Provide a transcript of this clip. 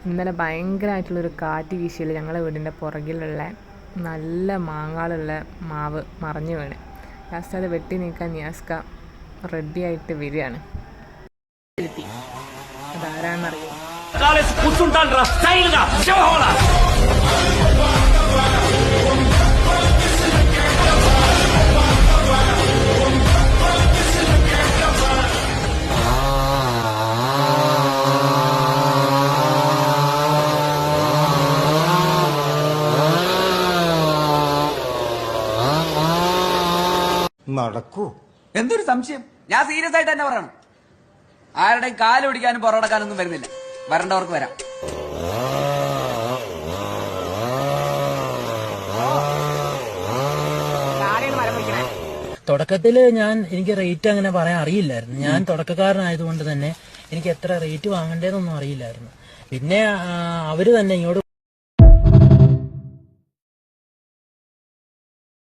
ഇന്നലെ ഭയങ്കരമായിട്ടുള്ളൊരു കാറ്റ് വീശിയിൽ ഞങ്ങളുടെ വീടിൻ്റെ പുറകിലുള്ള നല്ല മാങ്ങാളുള്ള മാവ് മറിഞ്ഞു വീണ്. ലാസ്റ്റ് അത് വെട്ടി നീക്കാൻ നിയാസ്ക റെഡിയായിട്ട് വരികയാണ്. അതാരാണെന്നറിയോ? നടക്കൂ. എന്തൊരു സംശയം? ഞാൻ സീരിയസ് ആയിട്ട് തന്നെ പറയണം. ആരുടെയും കാല് പിടിക്കാനും പുറടക്കാനൊന്നും വരുന്നില്ല. വരണ്ടവർക്ക് വരാം. തുടക്കത്തില് എനിക്ക് റേറ്റ് അങ്ങനെ പറയാൻ അറിയില്ലായിരുന്നു. ഞാൻ തുടക്കക്കാരനായതുകൊണ്ട് തന്നെ എനിക്ക് എത്ര റേറ്റ് വാങ്ങണ്ടേന്നൊന്നും അറിയില്ലായിരുന്നു. പിന്നെ അവര് തന്നെ ഇങ്ങോട്ട്